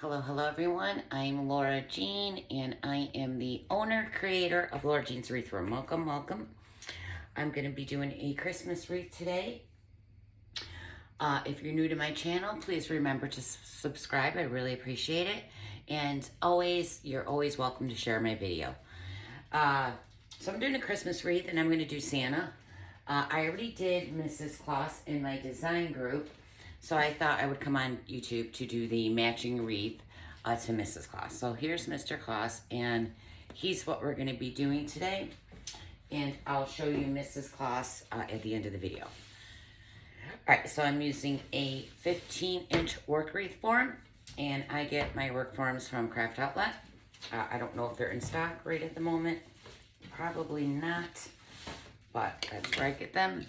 Hello everyone. I'm Laura Jean and I am the owner creator of Laura Jean's Wreath Room. Welcome. I'm going to be doing a Christmas wreath today. If you're new to my channel, please remember to subscribe. I really appreciate it. And you're always welcome to share my video. So I'm doing a Christmas wreath and I'm going to do Santa. I already did Mrs. Claus in my design group. So I thought I would come on YouTube to do the matching wreath to Mrs. Claus. So here's Mr. Claus, and he's what we're going to be doing today. And I'll show you Mrs. Claus at the end of the video. All right, so I'm using a 15-inch work wreath form, and I get my work forms from Craft Outlet. I don't know if they're in stock right at the moment. Probably not, but that's where I get them.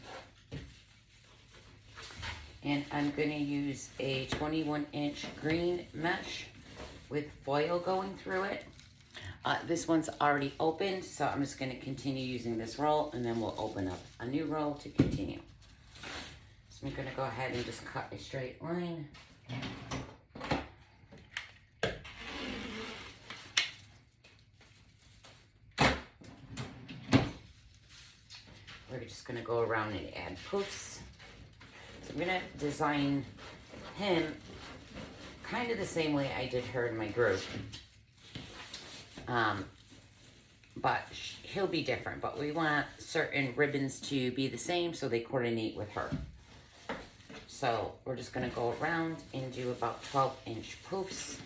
And I'm going to use a 21-inch green mesh with foil going through it. This one's already opened, so I'm just going to continue using this roll, and then we'll open up a new roll to continue. So I'm going to go ahead and just cut a straight line. We're just going to go around and add poofs. I'm going to design him kind of the same way I did her in my group. But he'll be different. But we want certain ribbons to be the same so they coordinate with her. So we're just going to go around and do about 12-inch poofs.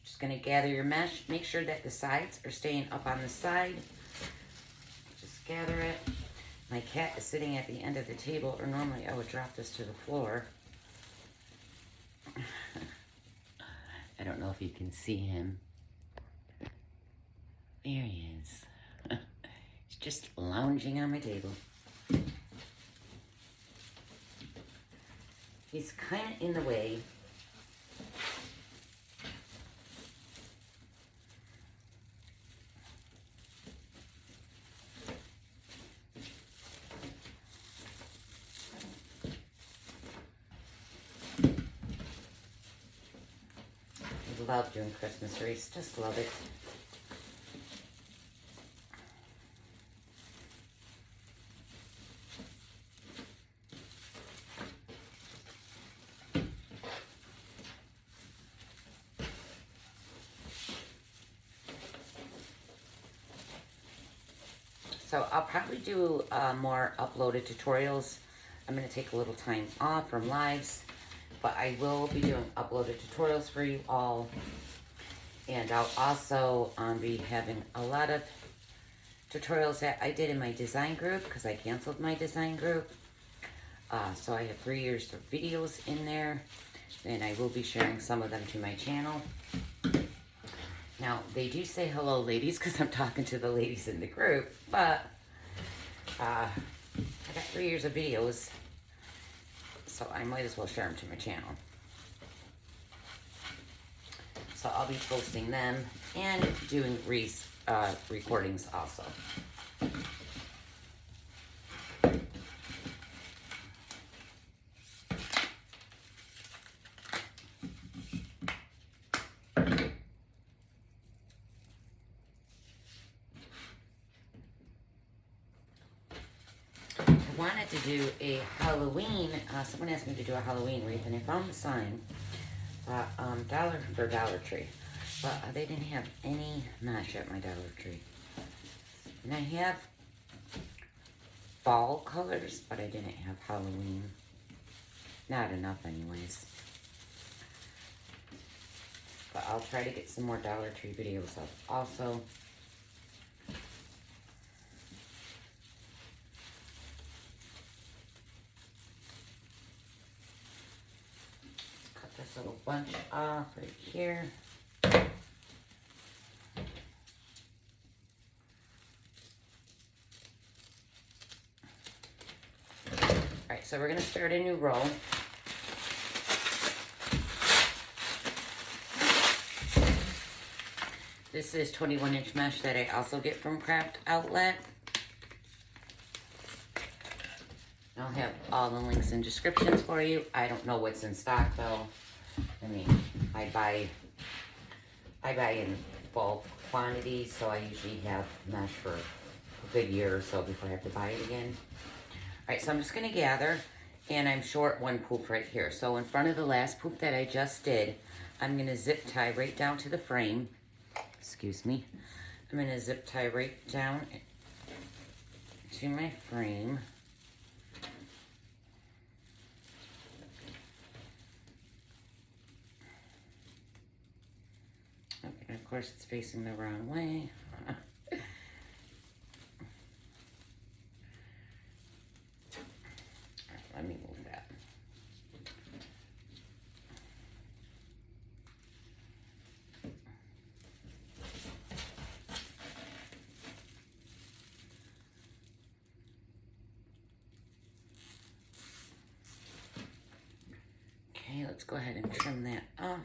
Just going to gather your mesh. Make sure that the sides are staying up on the side. Gather it. My cat is sitting at the end of the table, or normally I would drop this to the floor. I don't know if you can see him. There he is. He's just lounging on my table. He's kind of in the way. Love doing Christmas wreaths, just love it. So I'll probably do more uploaded tutorials. I'm going to take a little time off from lives. But I will be doing uploaded tutorials for you all. And I'll also be having a lot of tutorials that I did in my design group because I canceled my design group. So I have 3 years of videos in there. And I will be sharing some of them to my channel. Now, they do say hello, ladies, because I'm talking to the ladies in the group. But I got 3 years of videos. So I might as well share them to my channel. So I'll be posting them and doing recordings also. I wanted to do a Halloween, someone asked me to do a Halloween wreath, and I found the sign, Dollar Tree, but they didn't have any mesh at my Dollar Tree. And I have fall colors, but I didn't have Halloween. Not enough anyways. But I'll try to get some more Dollar Tree videos up also. This little bunch off right here. Alright, so we're going to start a new roll. This is 21-inch mesh that I also get from Craft Outlet. I'll have all the links and descriptions for you. I don't know what's in stock though. I mean, I buy in bulk quantities, so I usually have mesh for a good year or so before I have to buy it again. All right, so I'm just gonna gather, and I'm short one poof right here. So in front of the last poof that I just did, I'm gonna zip tie right down to the frame. Excuse me. I'm gonna zip tie right down to my frame. Okay, of course it's facing the wrong way. Let me move that. Okay, let's go ahead and trim that off.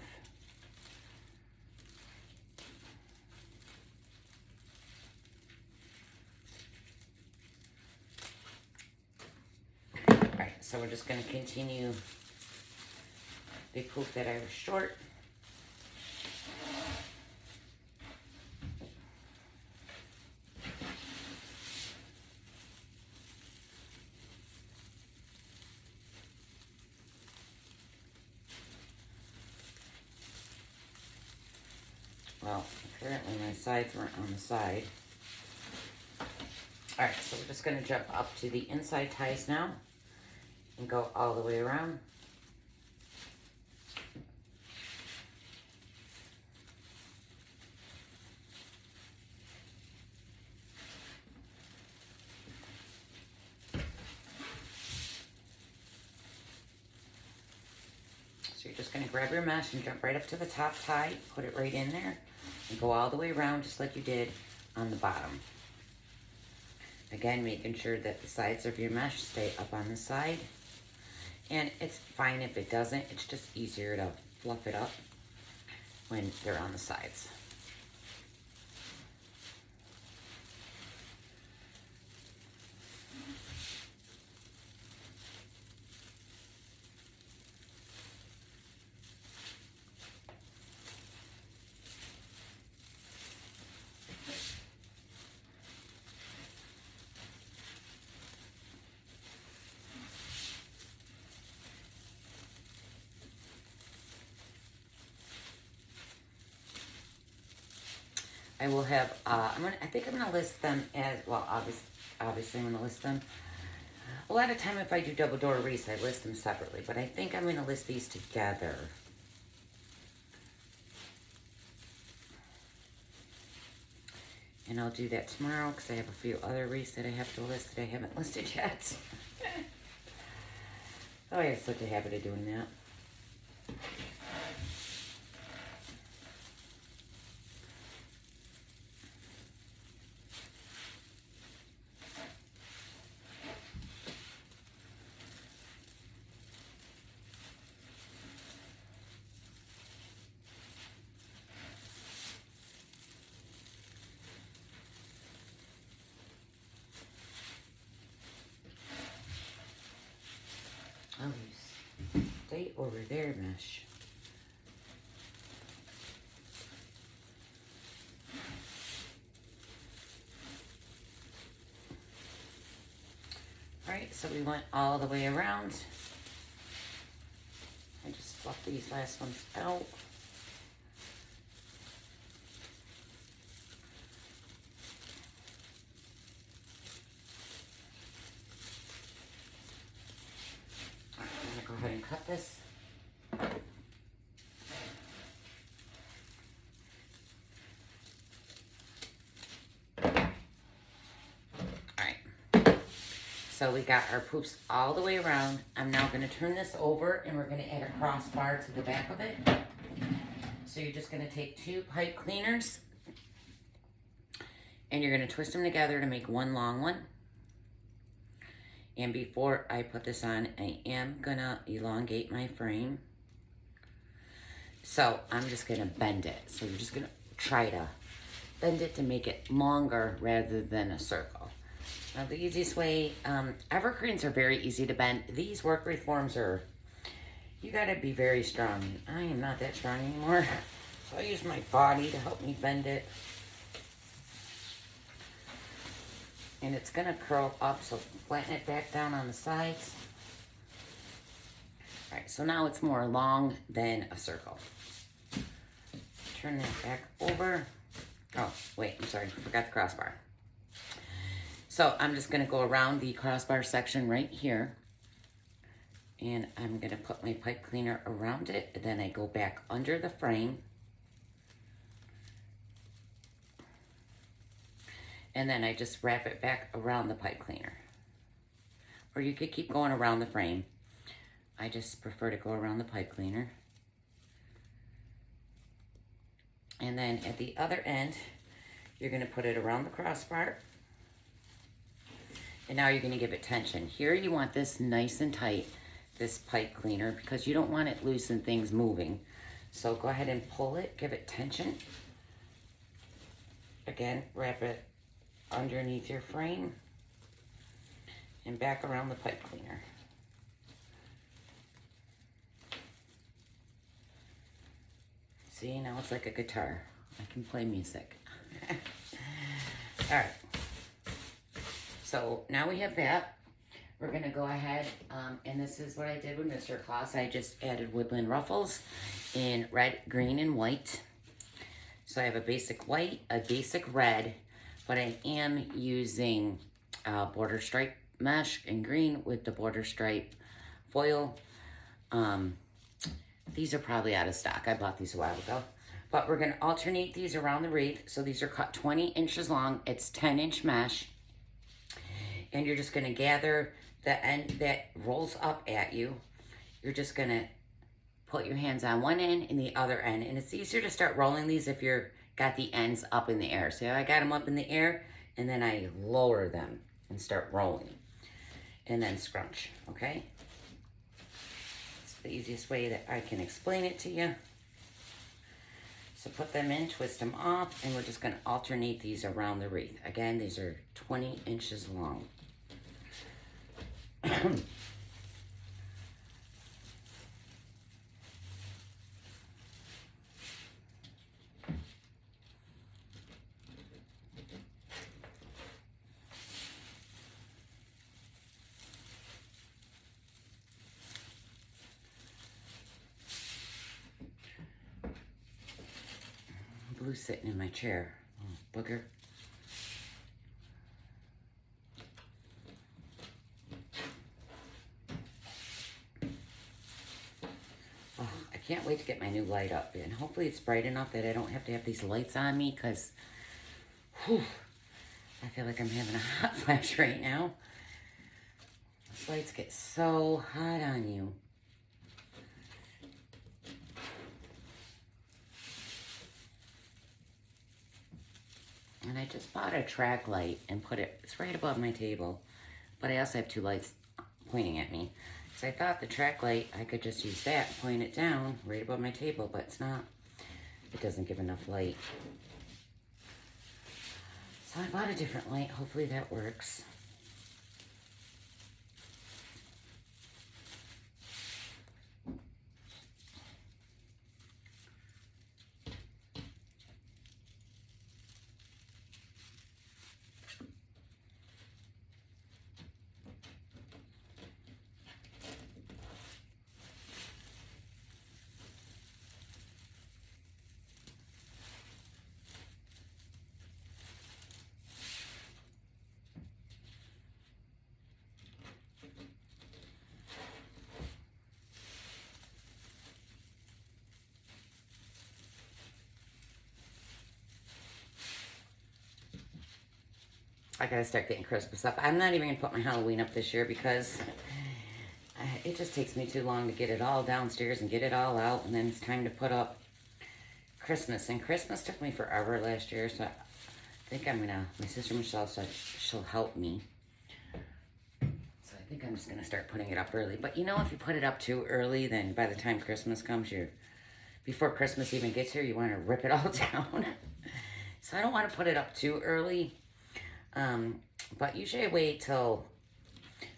Alright, so we're just going to continue the poof that I was short. Well, apparently my sides weren't on the side. Alright, so we're just going to jump up to the inside ties now and go all the way around. So you're just going to grab your mesh and jump right up to the top tie, put it right in there, and go all the way around just like you did on the bottom. Again, making sure that the sides of your mesh stay up on the side. And it's fine if it doesn't, it's just easier to fluff it up when they're on the sides. I will have, I think I'm gonna list them as, well, obviously I'm gonna list them. A lot of time if I do double door wreaths, I list them separately, but I think I'm gonna list these together. And I'll do that tomorrow because I have a few other wreaths that I have to list that I haven't listed yet. Oh, I have such a habit of doing that. Oh, you stay over there, mesh. Alright, so we went all the way around. I just fluffed these last ones out. Go ahead and cut this. Alright, so we got our poofs all the way around. I'm now going to turn this over and we're going to add a crossbar to the back of it. So you're just going to take two pipe cleaners and you're going to twist them together to make one long one. And before I put this on, I am gonna elongate my frame. So I'm just gonna bend it. So you're just gonna try to bend it to make it longer rather than a circle. Now the easiest way, evergreens are very easy to bend. These work reforms are, you gotta be very strong. I am not that strong anymore. So I use my body to help me bend it. And it's gonna curl up, so flatten it back down on the sides. All right, so now it's more long than a circle. Turn that back over. Oh, wait, I'm sorry, forgot the crossbar. So I'm just gonna go around the crossbar section right here. And I'm gonna put my pipe cleaner around it. And then I go back under the frame. And then I just wrap it back around the pipe cleaner. Or you could keep going around the frame. I just prefer to go around the pipe cleaner. And then at the other end, you're gonna put it around the crossbar. And now you're gonna give it tension. Here you want this nice and tight, this pipe cleaner, because you don't want it loose and things moving. So go ahead and pull it, give it tension. Again, wrap it underneath your frame and back around the pipe cleaner. See, now it's like a guitar. I can play music. All right. So now we have that. We're gonna go ahead, and this is what I did with Mr. Claus. I just added woodland ruffles in red, green, and white. So I have a basic white, a basic red, but I am using border stripe mesh in green with the border stripe foil. These are probably out of stock. I bought these a while ago. But we're gonna alternate these around the wreath. So these are cut 20 inches long. It's 10-inch mesh. And you're just gonna gather the end that rolls up at you. You're just gonna put your hands on one end and the other end. And it's easier to start rolling these if you're got the ends up in the air. So I got them up in the air and then I lower them and start rolling. And then scrunch, okay? It's the easiest way that I can explain it to you. So put them in, twist them off, and we're just gonna alternate these around the wreath. Again, these are 20 inches long. Blue's sitting in my chair. Oh, booger. Oh, I can't wait to get my new light up. And hopefully it's bright enough that I don't have to have these lights on me, because I feel like I'm having a hot flash right now. These lights get so hot on you. And I just bought a track light and put it, it's right above my table. But I also have two lights pointing at me. So I thought the track light, I could just use that, point it down right above my table, but it's not. It doesn't give enough light. So I bought a different light. Hopefully that works. I gotta start getting Christmas up. I'm not even gonna put my Halloween up this year because it just takes me too long to get it all downstairs and get it all out, and then it's time to put up Christmas. And Christmas took me forever last year, so I think I'm gonna, my sister Michelle said she'll help me. So I think I'm just gonna start putting it up early. But you know, if you put it up too early, then by the time Christmas comes, before Christmas even gets here, you wanna rip it all down. So I don't wanna put it up too early. But usually I wait till,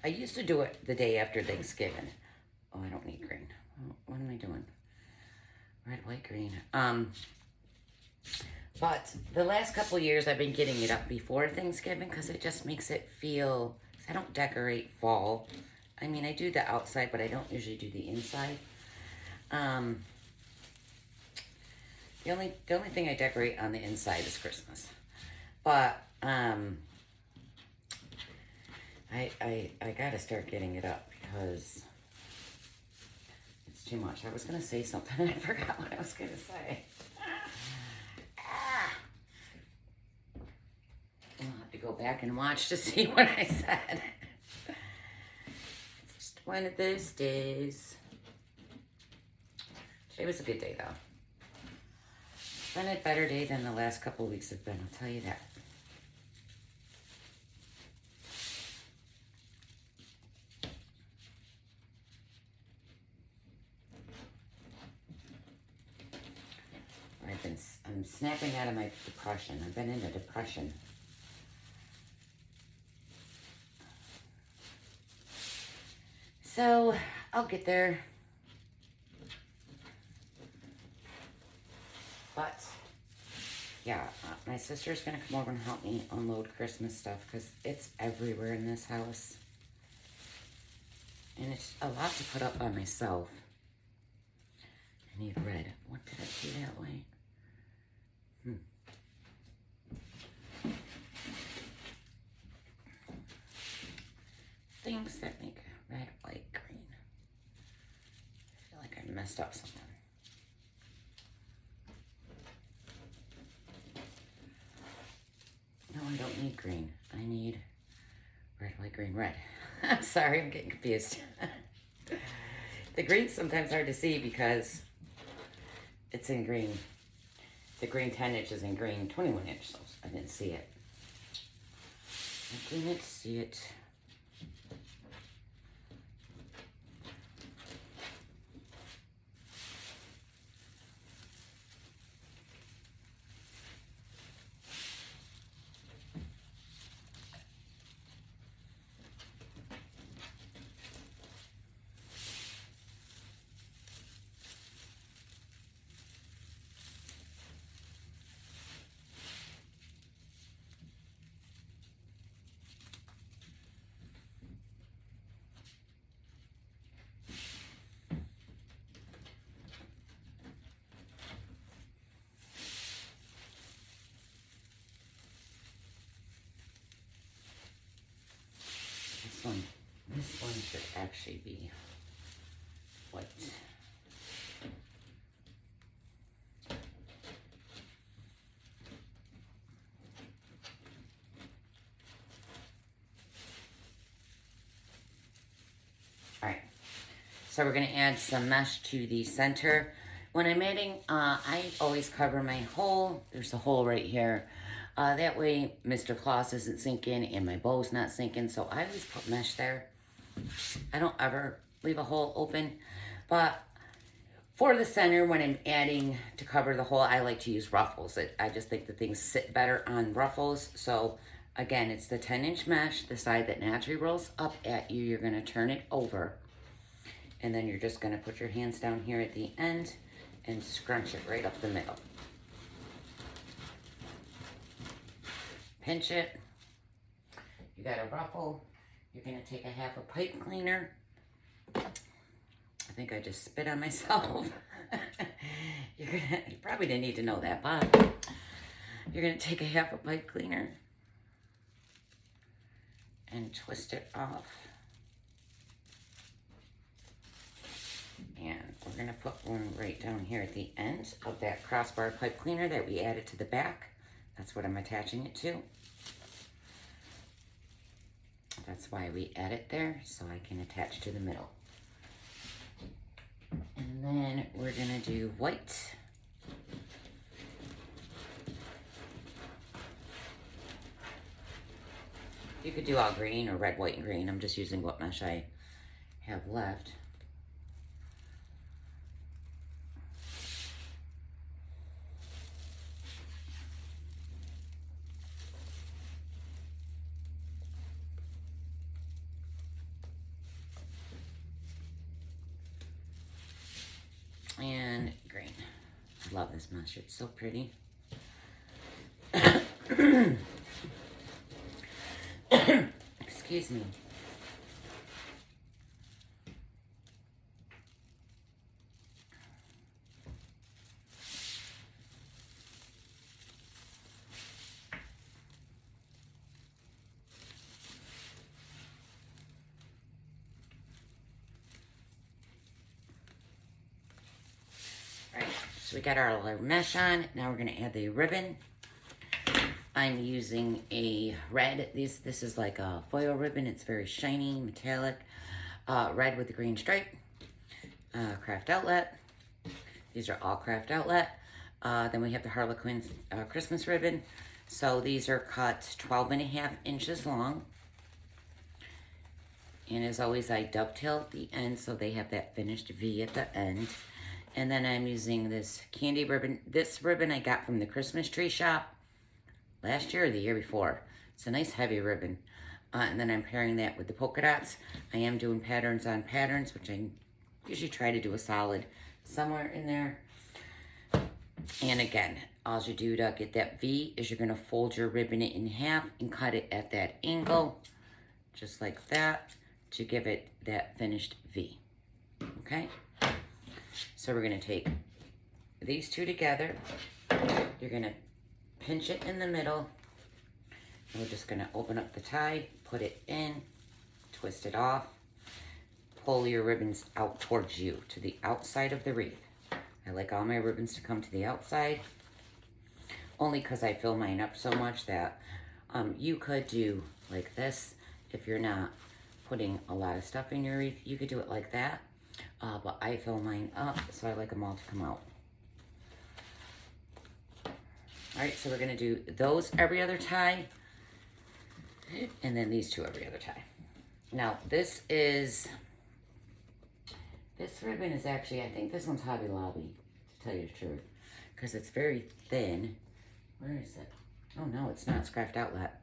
I used to do it the day after Thanksgiving. Oh, I don't need green. What am I doing? Red, white, green. But the last couple of years I've been getting it up before Thanksgiving because it just makes it feel, I don't decorate fall. I mean, I do the outside, but I don't usually do the inside. The only thing I decorate on the inside is Christmas. But I gotta start getting it up because it's too much. I was gonna say something and I forgot what I was gonna say. I'll have to go back and watch to see what I said. It's just one of those days. Today was a good day though. It's been a better day than the last couple of weeks have been, I'll tell you that. I'm snapping out of my depression. I've been in a depression. So, I'll get there. But, yeah, my sister's going to come over and help me unload Christmas stuff because it's everywhere in this house. And it's a lot to put up by myself. I need red. What did I do that way? Things that make red, white, green. I feel like I messed up something. No, I don't need green. I need red, white, green, red. I'm sorry, I'm getting confused. The green's sometimes hard to see because it's in green. The green 10 inch is in green 21 inch, so I didn't see it. I didn't see it. This one should actually be white. All right, so we're gonna add some mesh to the center. When I'm adding, I always cover my hole. There's a hole right here. That way Mr. Claus isn't sinking and my bow's not sinking, so I always put mesh there. I don't ever leave a hole open, but for the center, when I'm adding to cover the hole, I like to use Ruffles. I just think the things sit better on Ruffles. So again, it's the 10 inch mesh, the side that naturally rolls up at you. You're gonna turn it over, and then you're just gonna put your hands down here at the end and scrunch it right up the middle. Pinch it. You got a ruffle. You're gonna take a half a pipe cleaner. I think I just spit on myself. You probably didn't need to know that, but you're gonna take a half a pipe cleaner and twist it off. And we're gonna put one right down here at the end of that crossbar pipe cleaner that we added to the back. That's what I'm attaching it to. That's why we add it there, so I can attach to the middle. And then we're gonna do white. You could do all green or red, white, and green. I'm just using what mesh I have left. love this mesh. It's so pretty. Excuse me. Alright, so we got our little mesh on. Now we're going to add the ribbon. I'm using a red. This is like a foil ribbon. It's very shiny, metallic. Red with the green stripe. Craft Outlet. These are all Craft Outlet. Then we have the Harlequin Christmas ribbon. So these are cut 12.5 inches long. And as always, I dovetail at the end so they have that finished V at the end. And then I'm using this candy ribbon. This ribbon I got from the Christmas tree shop last year or the year before. It's a nice heavy ribbon. And then I'm pairing that with the polka dots. I am doing patterns on patterns, which I usually try to do a solid somewhere in there. And again, all you do to get that V is you're going to fold your ribbon in half and cut it at that angle, just like that, to give it that finished V. Okay? So we're going to take these two together. You're going to pinch it in the middle. And we're just going to open up the tie, put it in, twist it off, pull your ribbons out towards you, to the outside of the wreath. I like all my ribbons to come to the outside, only because I fill mine up so much that you could do like this. If you're not putting a lot of stuff in your wreath, you could do it like that. But I fill mine up, so I like them all to come out. All right, so we're gonna do those every other tie, and then these two every other tie. Now this ribbon is actually, I think this one's Hobby Lobby, to tell you the truth, because it's very thin. Where is it? Oh no, it's not. It's Craft Outlet.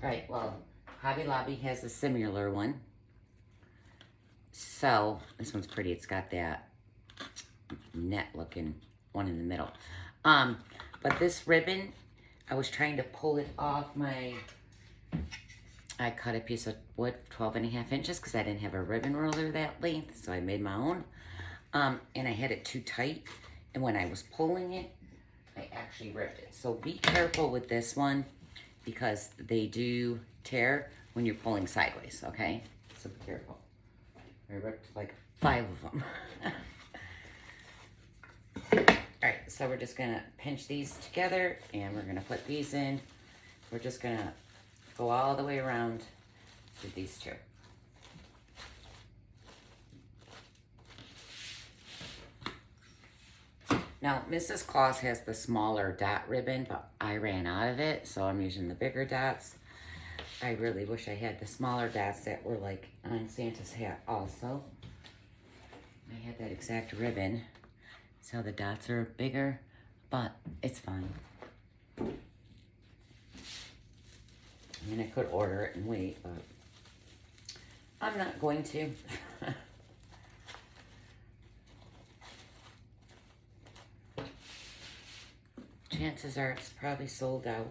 All right, well, Hobby Lobby has a similar one. So this one's pretty. It's got that net looking one in the middle. But this ribbon, I was trying to pull it off I cut a piece of wood 12.5 inches because I didn't have a ribbon roller that length, so I made my own. And I had it too tight, and when I was pulling it, I actually ripped it. So be careful with this one because they do tear when you're pulling sideways, okay? So be careful. I ripped like 5 of them. All right, so we're just gonna pinch these together and we're gonna put these in. We're just gonna go all the way around with these two. Now, Mrs. Claus has the smaller dot ribbon, but I ran out of it, so I'm using the bigger dots. I really wish I had the smaller dots that were like on Santa's hat also. I had that exact ribbon, so the dots are bigger, but it's fine. I mean, I could order it and wait, but I'm not going to. Chances are it's probably sold out.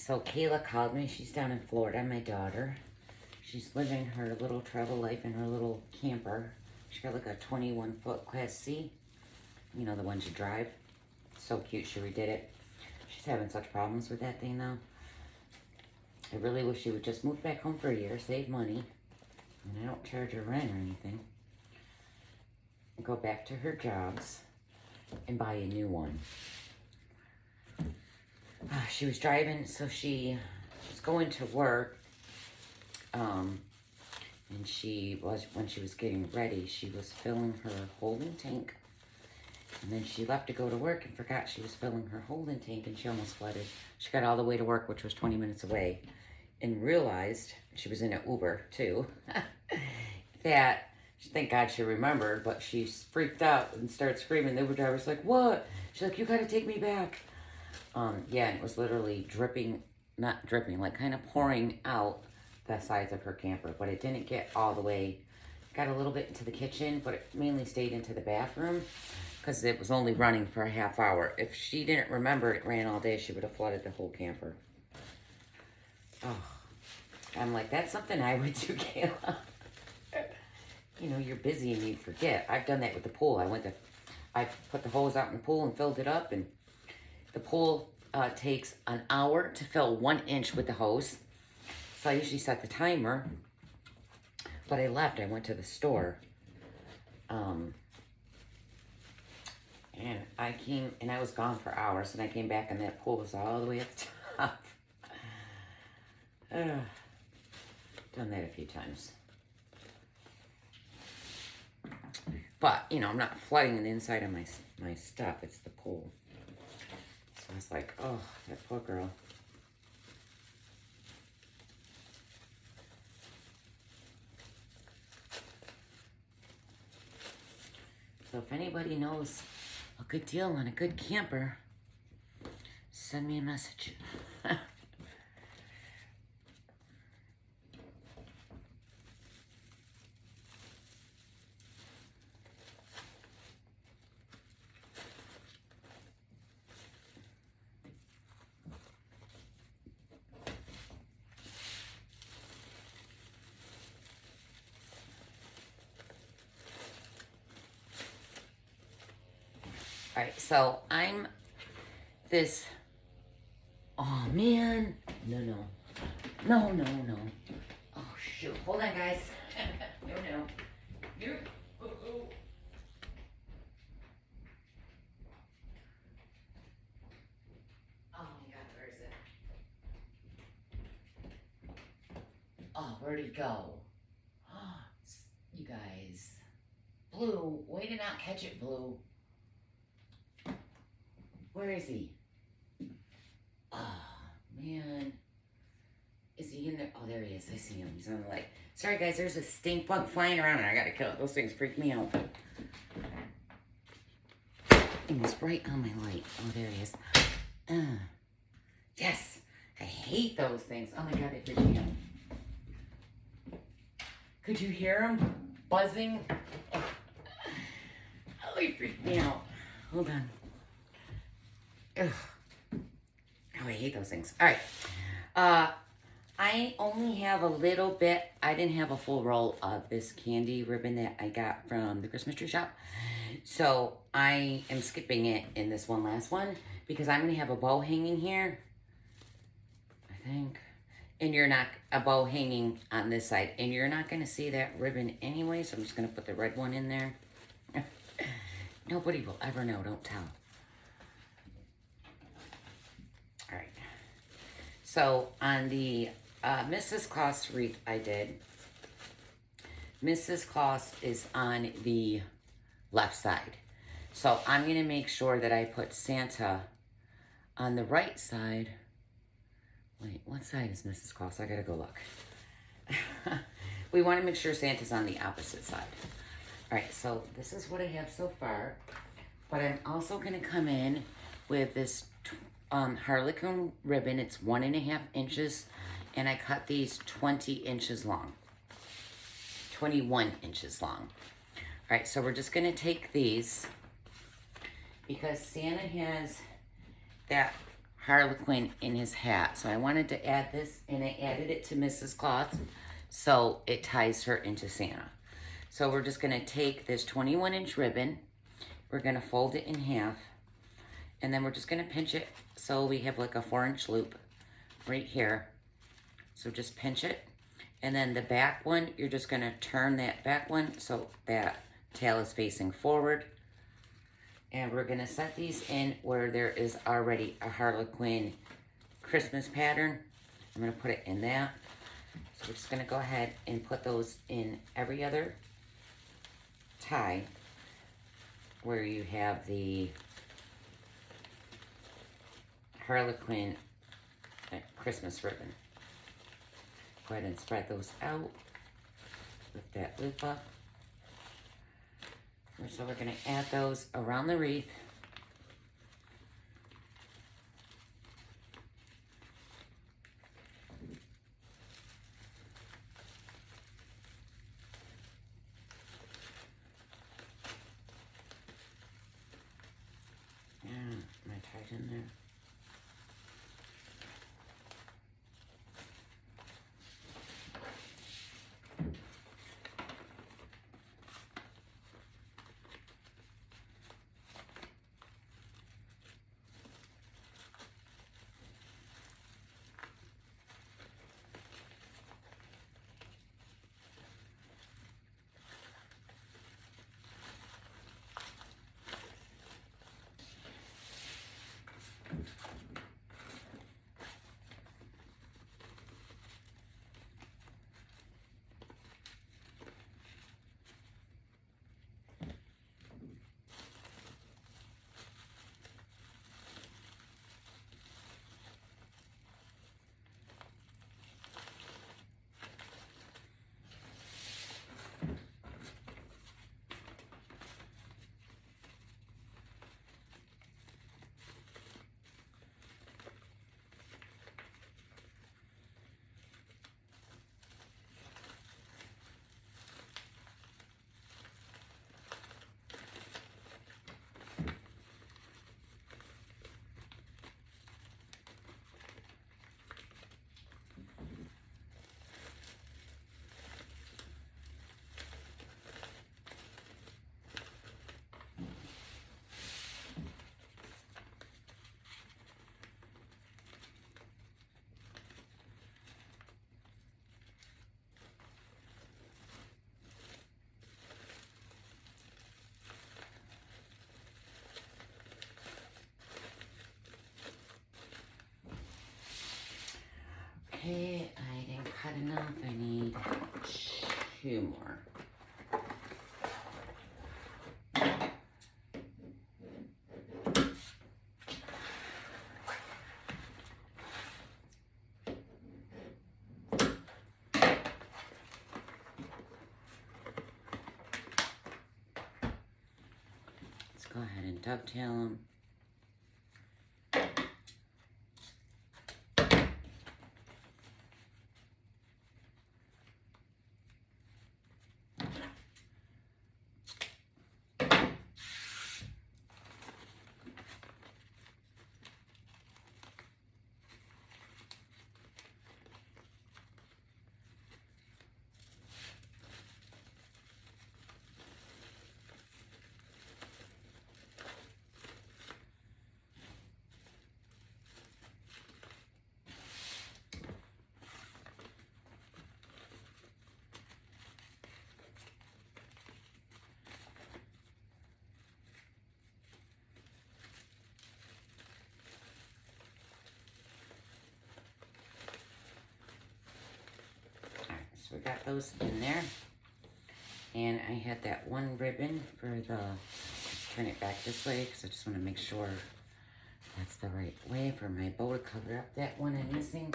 So Kayla called me. She's down in Florida, my daughter. She's living her little travel life in her little camper. She got like a 21-foot Class C. You know, the ones you drive. So cute, she redid it. She's having such problems with that thing though. I really wish she would just move back home for a year, save money. And I don't charge her rent or anything. And go back to her jobs and buy a new one. She was driving, so she was going to work. And she was, when she was getting ready, she was filling her holding tank. And then she left to go to work and forgot she was filling her holding tank, and she almost flooded. She got all the way to work, which was 20 minutes away, and realized, she was in an Uber too, that, thank God she remembered, but she freaked out and started screaming. The Uber driver's like, what? She's like, you gotta take me back. Yeah, and it was literally dripping, not dripping, like kind of pouring out the sides of her camper, but it didn't get all the way, got a little bit into the kitchen, but it mainly stayed into the bathroom because it was only running for a half hour. If she didn't remember it ran all day, she would have flooded the whole camper. Oh, I'm like, that's something I would do, Kayla. You know, you're busy and you forget. I've done that with the pool. I put the hose out in the pool and filled it up, and the pool takes an hour to fill 1 inch with the hose. So I usually set the timer, but I left. I went to the store. And I came, and I was gone for hours, and I came back, and that pool was all the way at the top. Done that a few times. But, you know, I'm not flooding the inside of my stuff. It's the pool. So I was like, oh, that poor girl. So if anybody knows a good deal on a good camper, send me a message. All right, so I'm this, oh man, no. Oh shoot, hold on guys. No. You, oh. Oh my God, where is it? Oh, where'd it go? You guys. Blue, way to not catch it, Blue. Where is he? Oh, man. Is he in there? Oh, there he is. I see him. He's on the light. Sorry, guys. There's a stink bug flying around, and I gotta kill it. Those things freak me out. And he's right on my light. Oh, there he is. Yes. I hate those things. Oh, my God. They freak me out. Could you hear him buzzing? Oh, he freaked me out. Hold on. Ugh. Oh, I hate those things. All right. I only have a little bit. I didn't have a full roll of this candy ribbon that I got from the Christmas tree shop. So I am skipping it in this one last one because I'm going to have a bow hanging here. I think. And you're not, a bow hanging on this side. And you're not going to see that ribbon anyway. So I'm just going to put the red one in there. Nobody will ever know. Don't tell. All right, so on the Mrs. Claus wreath I did, Mrs. Claus is on the left side. So I'm going to make sure that I put Santa on the right side. Wait, what side is Mrs. Claus? I got to go look. We want to make sure Santa's on the opposite side. All right, so this is what I have so far. But I'm also going to come in with this harlequin ribbon. It's 1.5 inches, and I cut these 20 inches long, 21 inches long. All right, so we're just going to take these because Santa has that harlequin in his hat. So I wanted to add this, and I added it to Mrs. Claus so it ties her into Santa. So we're just going to take this 21-inch ribbon. We're going to fold it in half. And then we're just going to pinch it so we have like a 4-inch loop right here. So just pinch it. And then the back one, you're just going to turn that back one so that tail is facing forward. And we're going to set these in where there is already a harlequin Christmas pattern. I'm going to put it in that. So we're just going to go ahead and put those in every other tie where you have the harlequin Christmas ribbon. Go ahead and spread those out. Lift that loop up. So we're going to add those around the wreath. Yeah, am I tied in there? Okay, I didn't cut enough. I need 2 more. Let's go ahead and dovetail them. So we got those in there. And I had that one ribbon for the, let's turn it back this way because I just want to make sure that's the right way for my bow to cover up that one I'm missing.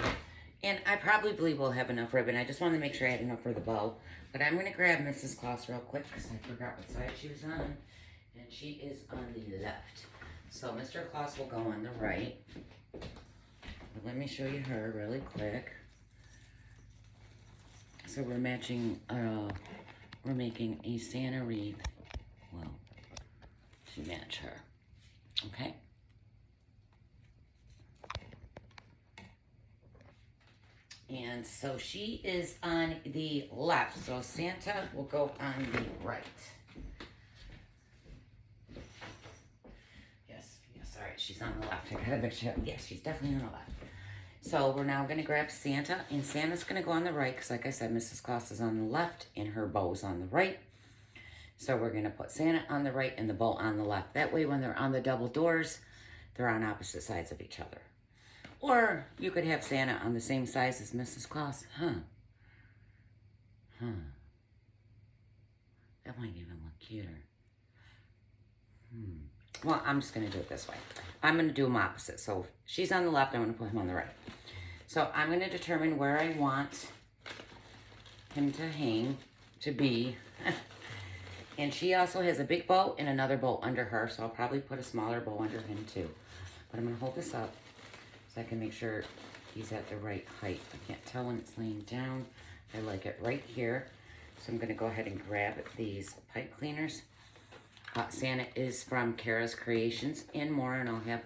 And I probably believe we'll have enough ribbon. I just want to make sure I had enough for the bow. But I'm going to grab Mrs. Claus real quick because I forgot what side she was on. And she is on the left. So Mr. Claus will go on the right. But let me show you her really quick. So we're matching, we're making a Santa wreath, well, to match her, okay? And so she is on the left. So Santa will go on the right. Yes, all right, she's on the left. I gotta make sure. Yes, she's definitely on the left. So we're now gonna grab Santa, and Santa's gonna go on the right, because like I said, Mrs. Claus is on the left, and her bow's on the right. So we're gonna put Santa on the right and the bow on the left. That way when they're on the double doors, they're on opposite sides of each other. Or you could have Santa on the same size as Mrs. Claus. That might even look cuter. Well, I'm just going to do it this way. I'm going to do them opposite. So she's on the left. I'm going to put him on the right. So I'm going to determine where I want him to hang, to be. And she also has a big bow and another bow under her. So I'll probably put a smaller bow under him too. But I'm going to hold this up so I can make sure he's at the right height. I can't tell when it's laying down. I like it right here. So I'm going to go ahead and grab these pipe cleaners. Santa is from Kara's Creations and more, and I'll have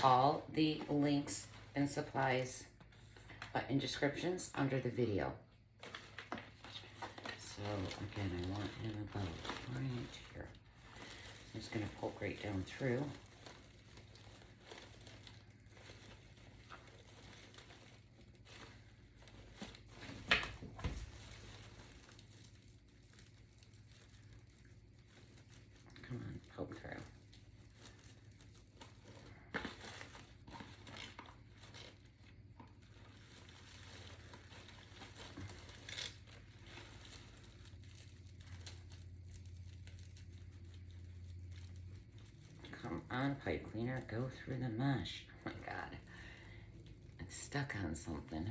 all the links and supplies and descriptions under the video. So again, I want him about right here. I'm just going to poke right down through. Poke through. Come on, pipe cleaner, go through the mesh. Oh my God, it's stuck on something.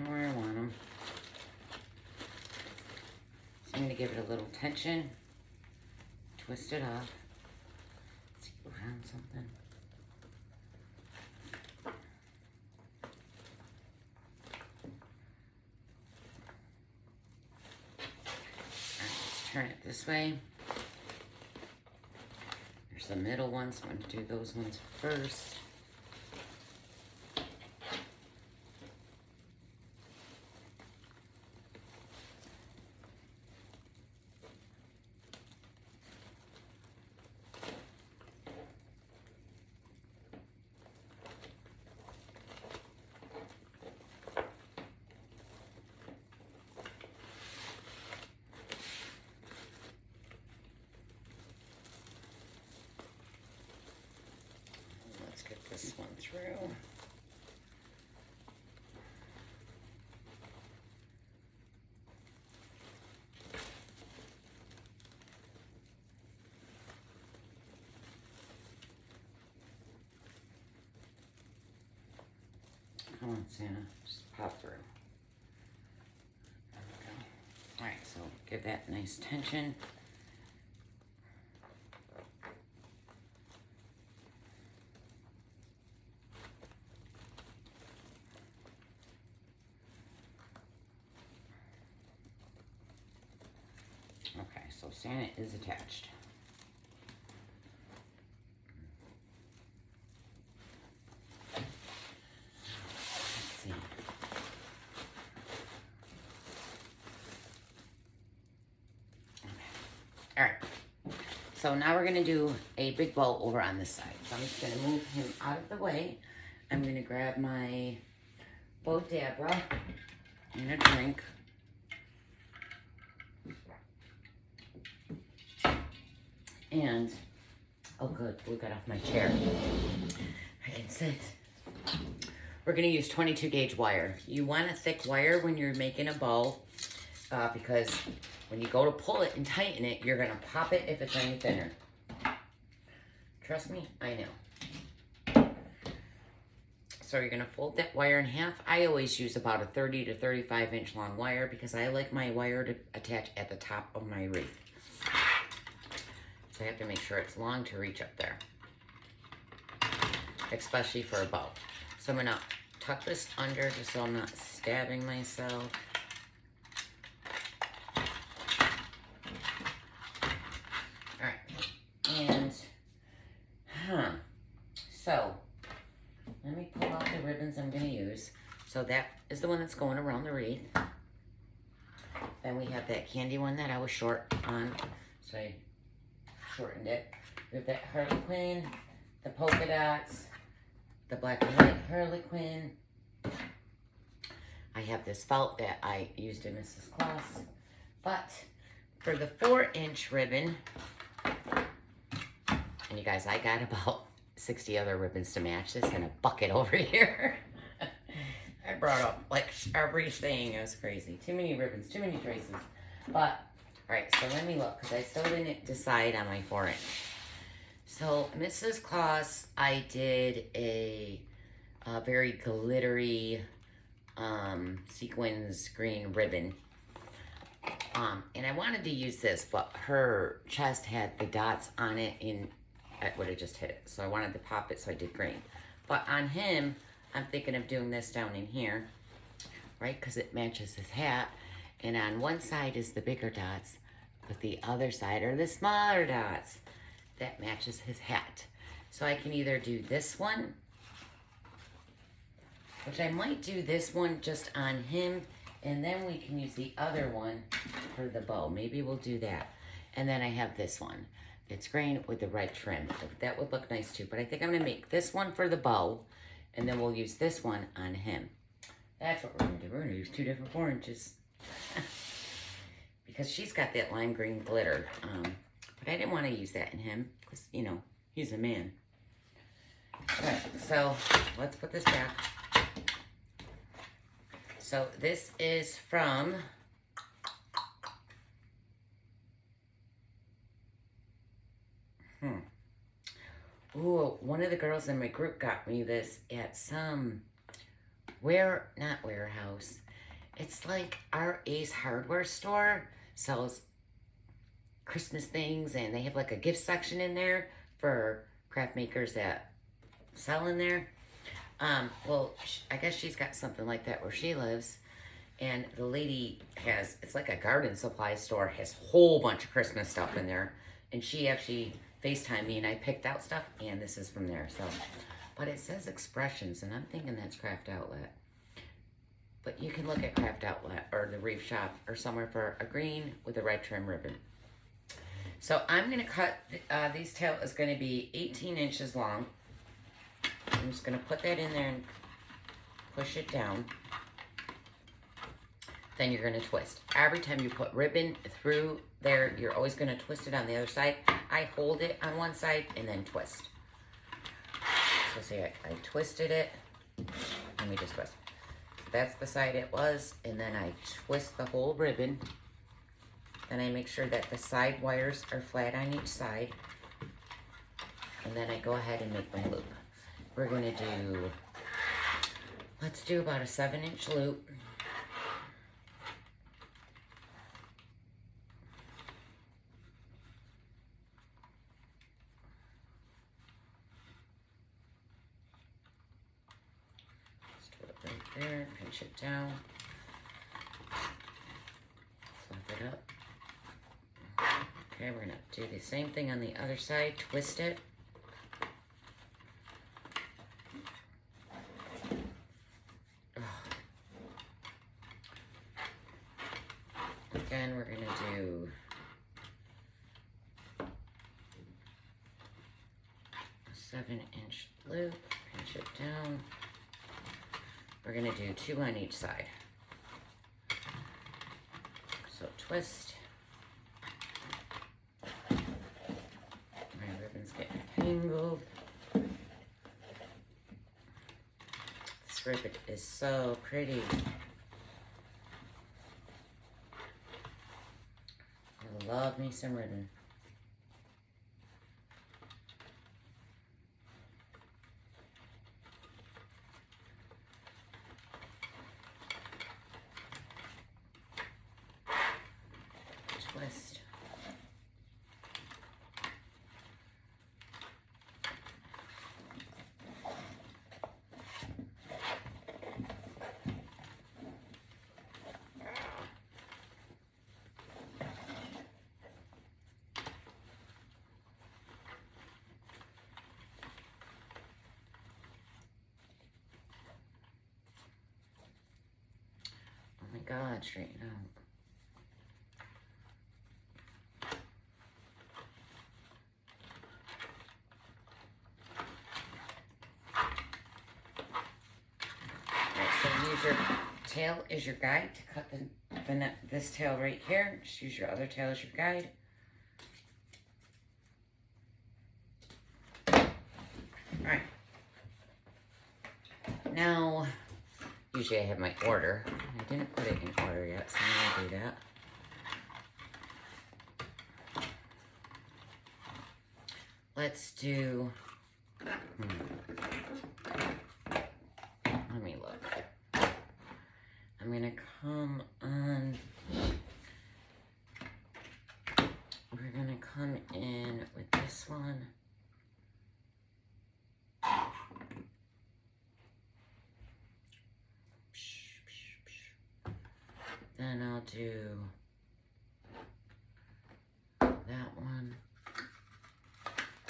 Where I want them. So I'm going to give it a little tension, twist it off. Let's see, we found something. Alright, let's turn it this way. There's the middle ones, so I'm going to do those ones first. This one through. Come on, Santa, just pop through. There we go. All right, so give that nice tension. Okay, so Santa is attached. Let's see. Okay. All right. So now we're going to do a big bow over on this side. So I'm just going to move him out of the way. I'm going to grab my bow dabra and a drink. And, oh good, we got off my chair. I can sit. We're gonna use 22 gauge wire. You want a thick wire when you're making a bow because when you go to pull it and tighten it, you're gonna pop it if it's any thinner. Trust me, I know. So you're gonna fold that wire in half. I always use about a 30 to 35 inch long wire because I like my wire to attach at the top of my wreath. So I have to make sure it's long to reach up there, especially for a bow. So I'm gonna tuck this under just so I'm not stabbing myself. All right, and So that is the one that's going around the wreath. Then we have that candy one that I was short on, so I shortened it. We have that harlequin, the polka dots, the black and white harlequin. I have this felt that I used in Mrs. Claus. But for the 4-inch ribbon, and you guys, I got about 60 other ribbons to match this in a bucket over here. I brought up like everything. It was crazy. Too many ribbons, too many traces. But, all right, so let me look, because I still didn't decide on my 4-inch. So, Mrs. Claus, I did a very glittery sequins green ribbon. And I wanted to use this, but her chest had the dots on it and I would have just hit it. So I wanted to pop it, so I did green. But on him, I'm thinking of doing this down in here, right? Because it matches his hat. And on one side is the bigger dots, but the other side are the smaller dots. That matches his hat. So I can either do this one, which I might do this one just on him, and then we can use the other one for the bow. Maybe we'll do that. And then I have this one. It's green with the red trim. That would look nice too, but I think I'm gonna make this one for the bow, and then we'll use this one on him. That's what we're gonna do. We're gonna use 2 different 4-inches. Because she's got that lime green glitter. But I didn't want to use that in him, because, you know, he's a man. Alright, so let's put this back. So this is from ooh, one of the girls in my group got me this at some not warehouse. It's like our Ace hardware store sells Christmas things, and they have like a gift section in there for craft makers that sell in there. Well, I guess she's got something like that where she lives, and the lady has, it's like a garden supply store, has a whole bunch of Christmas stuff in there, and she actually FaceTimed me, and I picked out stuff, and this is from there, so. But it says Expressions, and I'm thinking that's Craft Outlet. But you can look at Craft Outlet or the Reef Shop or somewhere for a green with a red trim ribbon. So I'm going to cut, these tail is going to be 18 inches long. I'm just going to put that in there and push it down. Then you're going to twist. Every time you put ribbon through there, you're always going to twist it on the other side. I hold it on one side and then twist. So see, I twisted it. Let me just twist. So that's the side it was, and then I twist the whole ribbon. Then I make sure that the side wires are flat on each side. And then I go ahead and make my loop. We're gonna do, let's do about a 7-inch loop. Let's do it right there, pinch it down. Flip it up. Okay, we're gonna do the same thing on the other side, twist it. Again, we're gonna do a 7-inch loop, pinch it down. We're gonna do 2 on each side. So twist. My ribbon's getting tangled. This ribbon is so pretty. I love me some ribbon. Twist. God, straighten out. So use your tail as your guide to cut this tail right here. Just use your other tail as your guide. Alright. Now, usually I have my order. I didn't put it in order yet, so I'm going to do that. Let's do... Let me look. I'm gonna come on, we're gonna come in with this one. Then I'll do that one.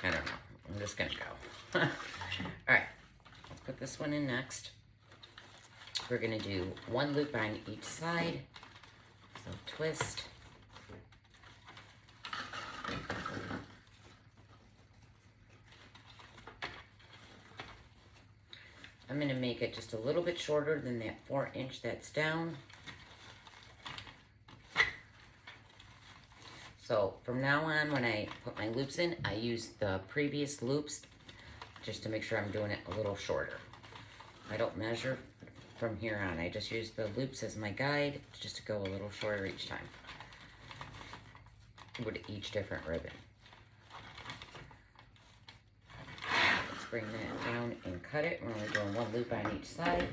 I don't know, I'm just gonna go. All right, let's put this one in next. We're gonna do one loop on each side. So twist. I'm gonna make it just a little bit shorter than that 4-inch that's down. So from now on, when I put my loops in, I use the previous loops just to make sure I'm doing it a little shorter. I don't measure from here on. I just use the loops as my guide just to go a little shorter each time with each different ribbon. Let's bring that down and cut it. We're only doing one loop on each side.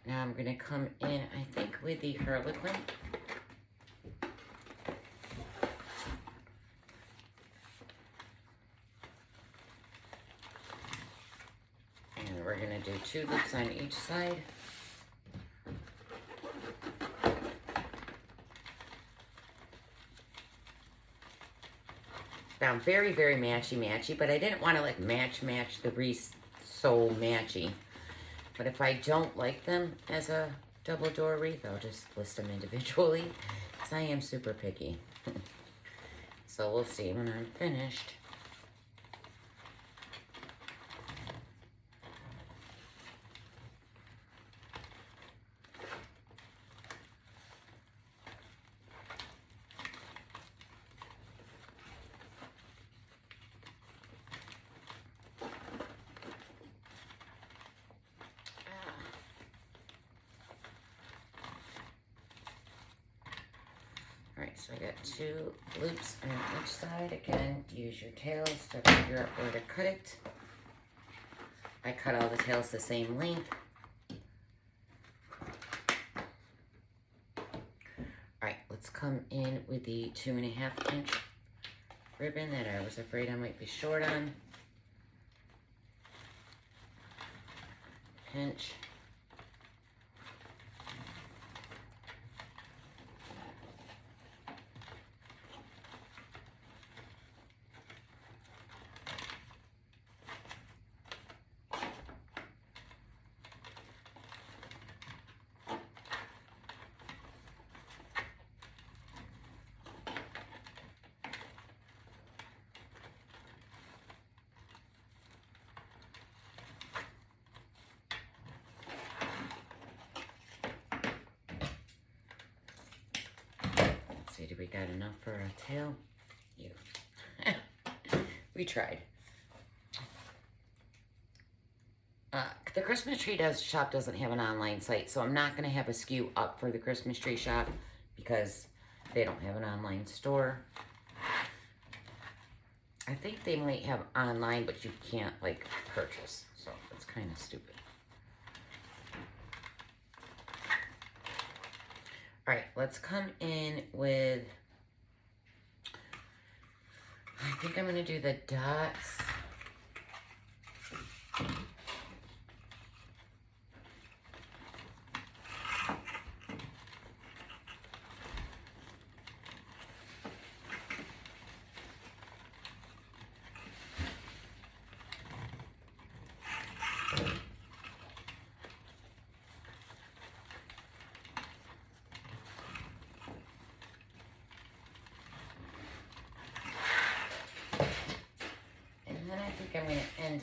Now I'm going to come in, I think, with the harlequin. And we're going to do 2 loops on each side. Now, very, very matchy-matchy, but I didn't want to like match the wreath so matchy. But if I don't like them as a double door wreath, I'll just list them individually, because I am super picky. So we'll see when I'm finished. So I got 2 loops on each side. Again, use your tails to figure out where to cut it. I cut all the tails the same length. Alright, let's come in with the 2.5-inch ribbon that I was afraid I might be short on. Pinch. See, do we got enough for a tail? You. We tried. The Christmas Tree shop doesn't have an online site, so I'm not going to have a SKU up for the Christmas Tree shop because they don't have an online store. I think they might have online, but you can't, like, purchase, so it's kind of stupid. All right, let's come in with, I think I'm going to do the dots.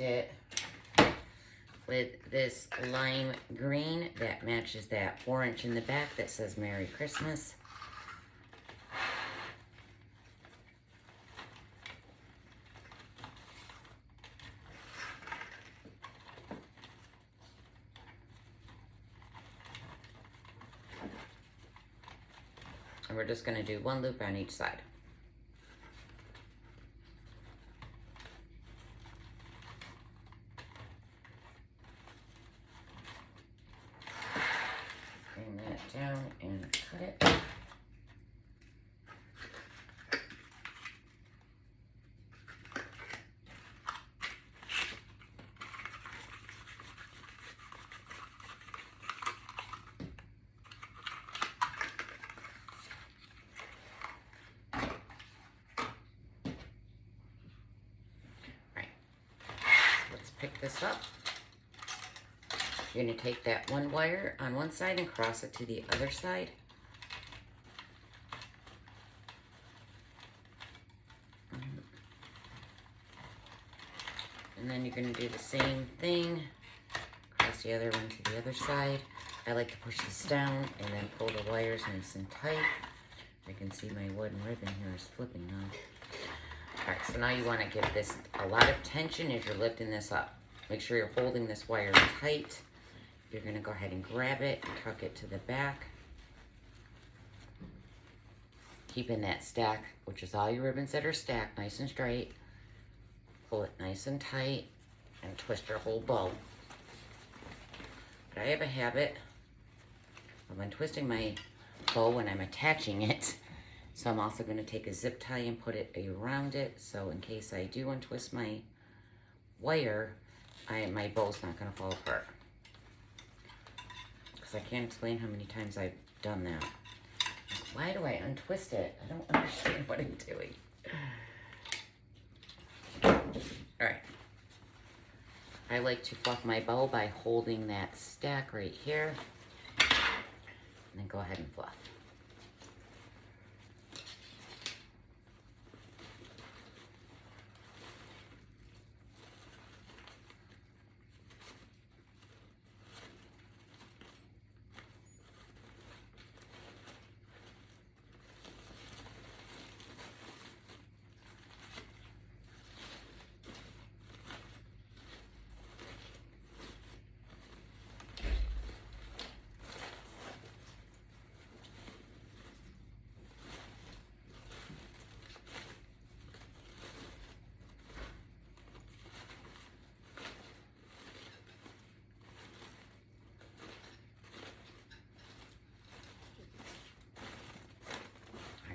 it with this lime green that matches that orange in the back that says Merry Christmas. And we're just going to do one loop on each side. Bring that down and cut it. Pick this up. You're going to take that one wire on one side and cross it to the other side. And then you're going to do the same thing. Cross the other one to the other side. I like to push this down and then pull the wires nice and tight. I can see my wooden ribbon here is flipping now. All right, so now you want to give this a lot of tension as you're lifting this up. Make sure you're holding this wire tight. You're going to go ahead and grab it and tuck it to the back. Keeping that stack, which is all your ribbons that are stacked, nice and straight. Pull it nice and tight and twist your whole bow. But I have a habit of untwisting my bow when I'm attaching it. So I'm also going to take a zip tie and put it around it. So in case I do untwist my wire, my bow's not going to fall apart. Because I can't explain how many times I've done that. Why do I untwist it? I don't understand what I'm doing. Alright. I like to fluff my bow by holding that stack right here. And then go ahead and fluff.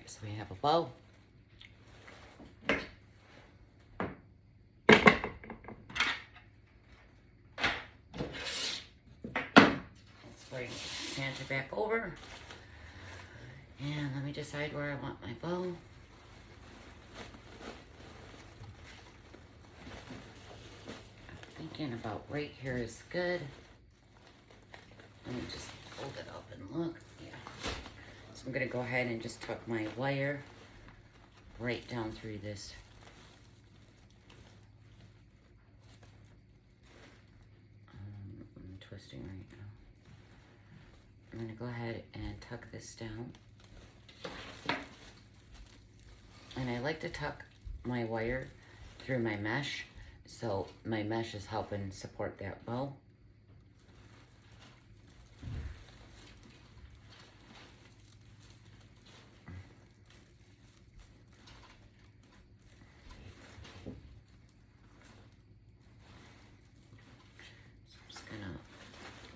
So we have a bow. Let's bring Santa back over. And let me decide where I want my bow. I'm thinking about right here is good. Let me just hold it up and look. Yeah. So I'm going to go ahead and just tuck my wire right down through this. I'm twisting right now. I'm going to go ahead and tuck this down. And I like to tuck my wire through my mesh, so my mesh is helping support that bow.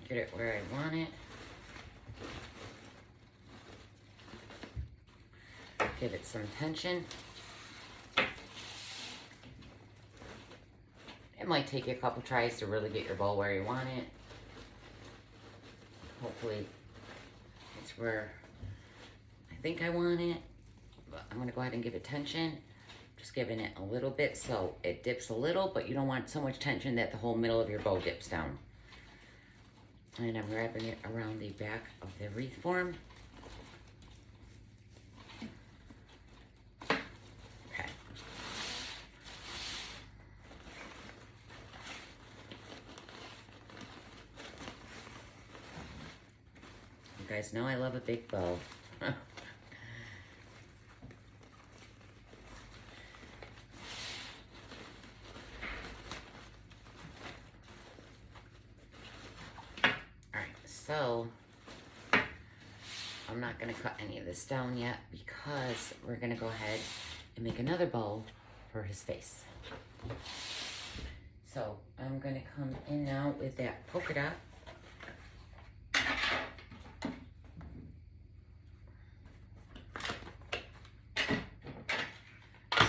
Get it where I want it. Give it some tension. It might take you a couple tries to really get your bow where you want it. Hopefully it's where I think I want it. But I'm gonna go ahead and give it tension. Just giving it a little bit so it dips a little, but you don't want so much tension that the whole middle of your bow dips down. And I'm wrapping it around the back of the wreath form. Okay. guys know I love a big bow. So, I'm not going to cut any of this down yet because we're going to go ahead and make another bow for his face. So, I'm going to come in now with that polka dot.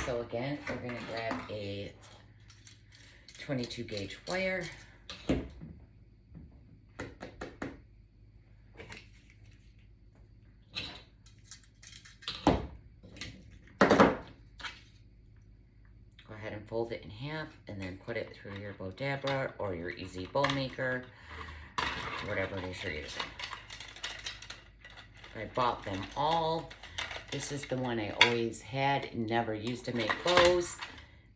So again, we're going to grab a 22 gauge wire. Fold it in half and then put it through your bow dabber or your easy bow maker, whatever it is you're using. I bought them all. This is the one I always had and never used to make bows.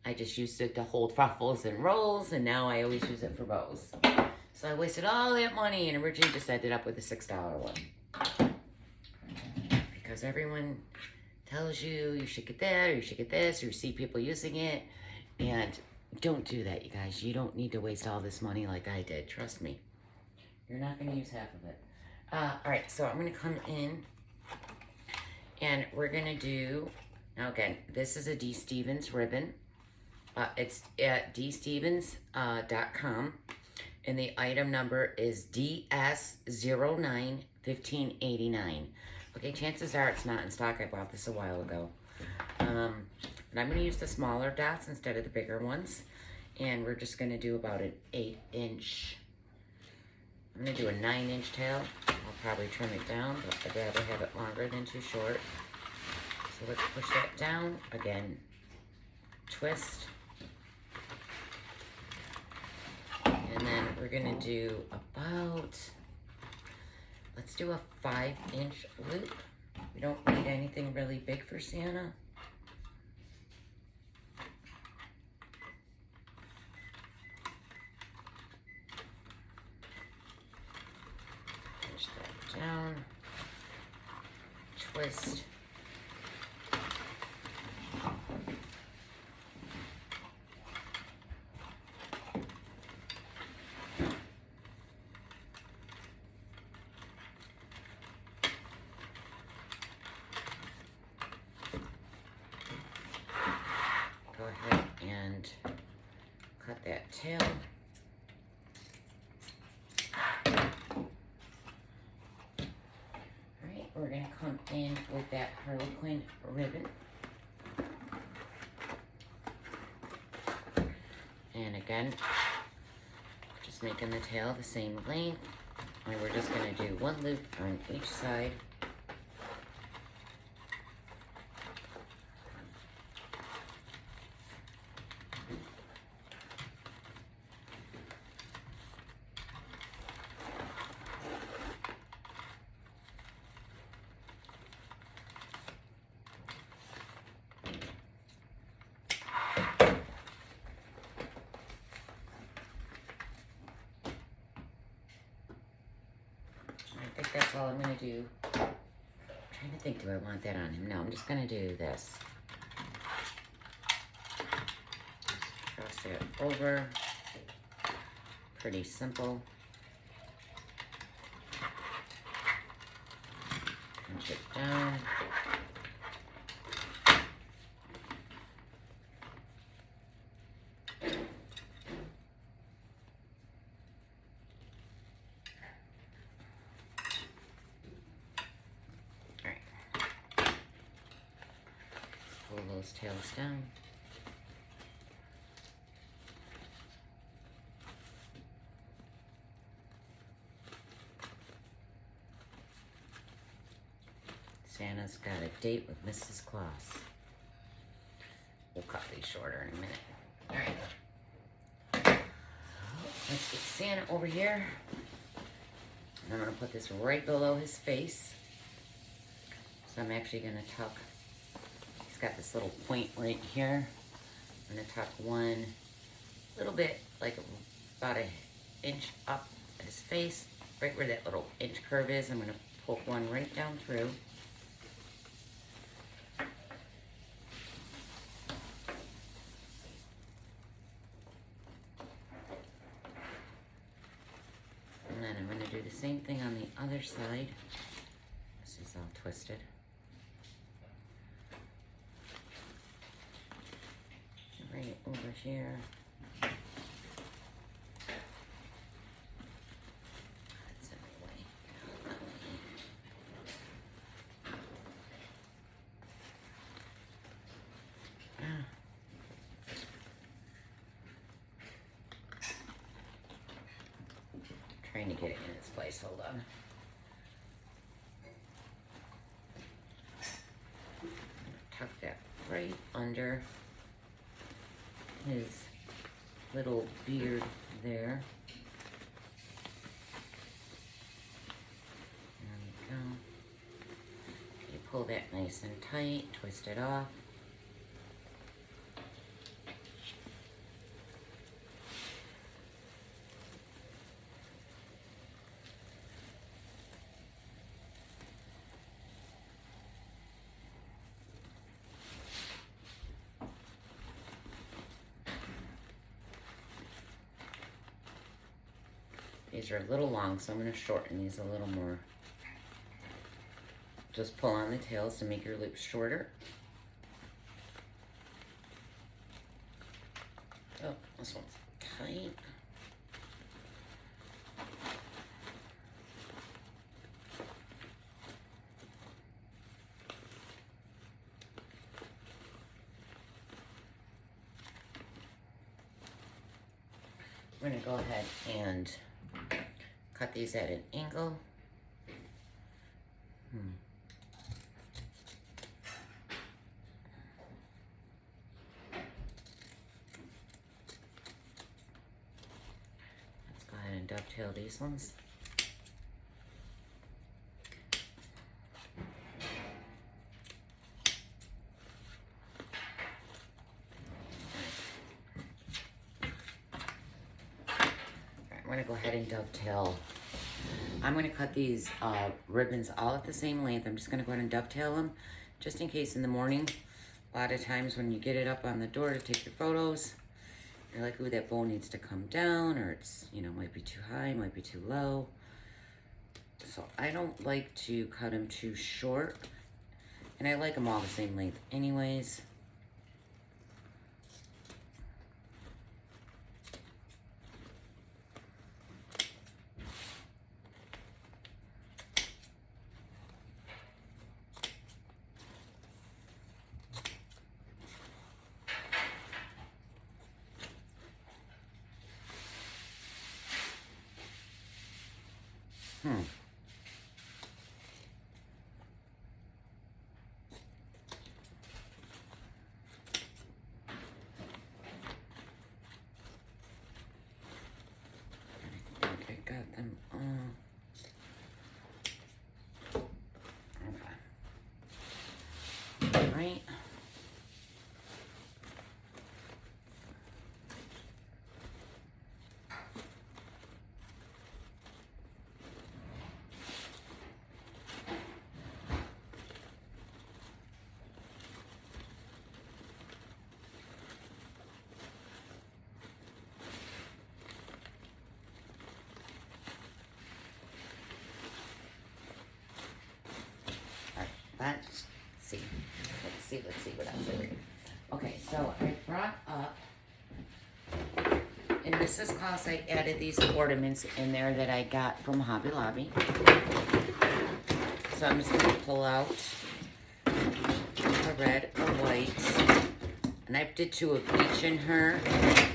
I just used it to hold ruffles and rolls, and now I always use it for bows. So I wasted all that money and originally just ended up with a $6 one. Because everyone tells you you should get that or you should get this, or you see people using it. And don't do that, you guys. You don't need to waste all this money like I did. Trust me. You're not going to use half of it. All right, so I'm going to come in and we're going to do, now again, this is a d.stevens ribbon. It's at d.stevens.com. And the item number is DS091589. Okay, chances are it's not in stock. I bought this a while ago. And I'm going to use the smaller dots instead of the bigger ones. And we're just going to do about an 8-inch. I'm going to do a 9-inch tail. I'll probably trim it down, but I'd rather have it longer than too short. So let's push that down. Again, twist. And then we're going to do about, let's do a 5-inch loop. We don't need anything really big for Santa. Down, twist, go ahead and cut that tail. We're going to come in with that harlequin ribbon. And again, just making the tail the same length. And we're just going to do one loop on each side. I think that's all I'm going to do. I'm trying to think, do I want that on him? No, I'm just going to do this. Cross that over. Pretty simple. Punch it down. Pull those tails down. Santa's got a date with Mrs. Claus. We'll cut these shorter in a minute. All right. Let's get Santa over here. And I'm going to put this right below his face. So I'm actually going to tuck, he's got this little point right here. I'm going to tuck one little bit, like about an inch up at his face, right where that little inch curve is. I'm going to poke one right down through. And then I'm going to do the same thing on the other side. This is all twisted. Bring it over here. That's in the way. Trying to get it in its place. Hold on. Tuck that right under his little beard there. There we go. You pull that nice and tight, twist it off. These are a little long, so I'm going to shorten these a little more. Just pull on the tails to make your loops shorter. Oh, this one's tight. We're going to go ahead and cut these at an angle. Let's go ahead and dovetail these ones. I'm going to go ahead and dovetail. I'm going to cut these ribbons all at the same length. I'm just going to go ahead and dovetail them just in case in the morning. A lot of times when you get it up on the door to take your photos, you're like, ooh, that bow needs to come down, or it's, you know, might be too high, might be too low. So I don't like to cut them too short, and I like them all the same length anyways. Got them all. Okay. All right. Let's see what else I read. Okay, so I brought up, in Mrs. Claus, I added these ornaments in there that I got from Hobby Lobby. So I'm just going to pull out a red, a white, and I did 2 of each in her,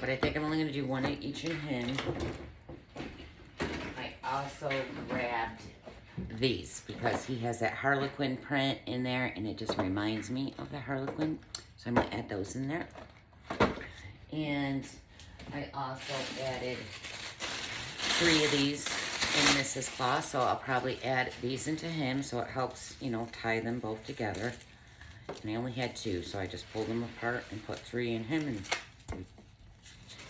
but I think I'm only going to do 1 of each in him. I also grabbed these because he has that harlequin print in there, and it just reminds me of the harlequin, so I'm going to add those in there. And I also added 3 of these in Mrs. Claus, so I'll probably add these into him so it helps, you know, tie them both together. And I only had 2, so I just pulled them apart and put 3 in him and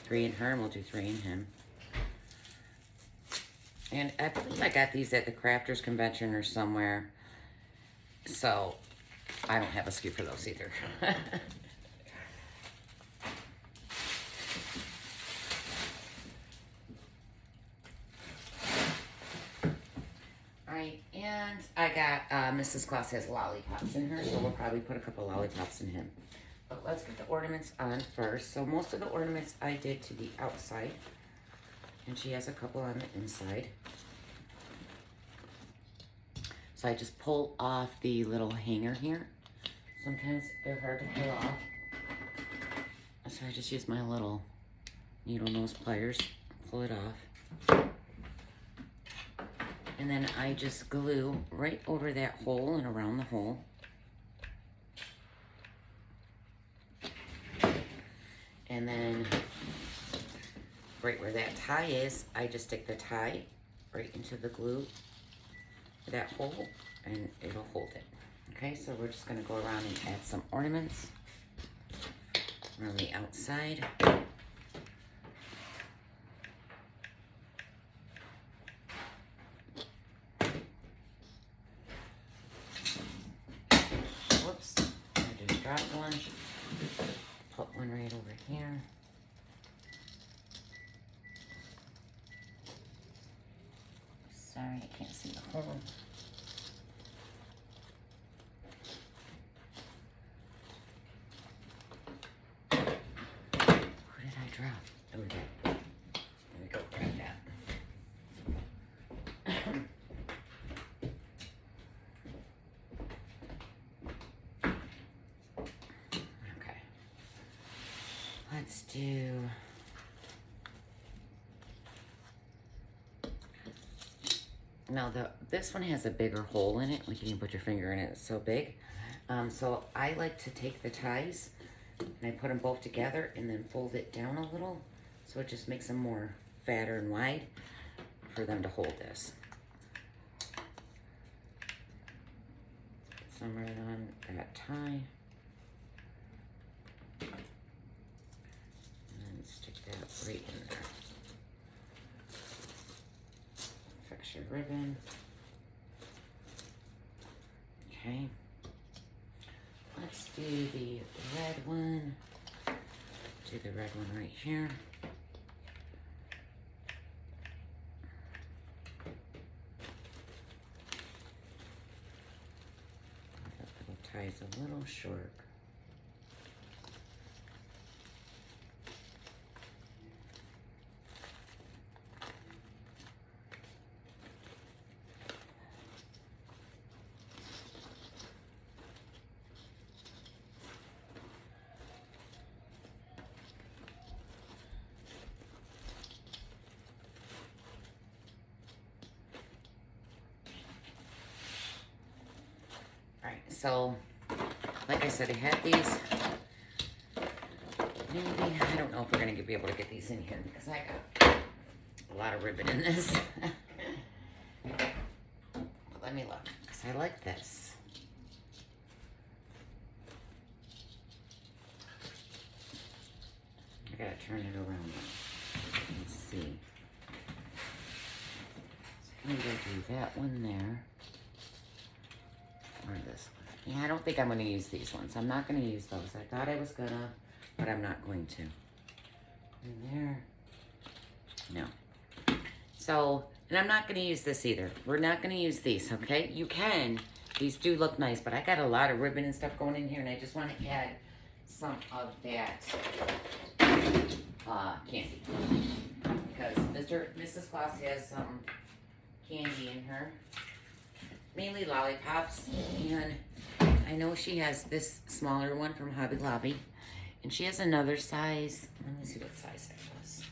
3 in her, and we'll do 3 in him. And I believe I got these at the Crafters Convention or somewhere. So I don't have a SKU for those either. Alright, and I got Mrs. Claus has lollipops in her, so we'll probably put a couple lollipops in him. But let's get the ornaments on first. So most of the ornaments I did to the outside, and she has a couple on the inside. So I just pull off the little hanger here. Sometimes they're hard to pull off. So I just use my little needle nose pliers, pull it off. And then I just glue right over that hole and around the hole. And then right where that tie is, I just stick the tie right into the glue, that hole, and it'll hold it. Okay, so we're just gonna go around and add some ornaments around the outside. Whoops, I just dropped one. Put one right over here. Sorry, I can't see the hole. Who did I drop? Oh, okay. Let me go grab that. Okay. Let's do... Now this one has a bigger hole in it, like you can put your finger in it, it's so big. So I like to take the ties and I put them both together and then fold it down a little, so it just makes them more fatter and wide for them to hold this. Put some right on that tie. And then stick that right in there. Fix your ribbon. Okay. Let's do the red one. Do the red one right here. That little tie is a little short. So, like I said, I had these. Maybe, I don't know if we're going to be able to get these in here because I got a lot of ribbon in this. But let me look, because I like this. I got to turn it around now. Let's see. So I'm going to do that one there. Or this one. Yeah, I don't think I'm going to use these ones. I'm not going to use those. I thought I was going to, but I'm not going to. In there. No. So, and I'm not going to use this either. We're not going to use these, okay? You can. These do look nice, but I got a lot of ribbon and stuff going in here, and I just want to add some of that candy. Because Mrs. Claus has some candy in her. Mainly lollipops, and I know she has this smaller one from Hobby Lobby, and she has another size. Let me see what size that was.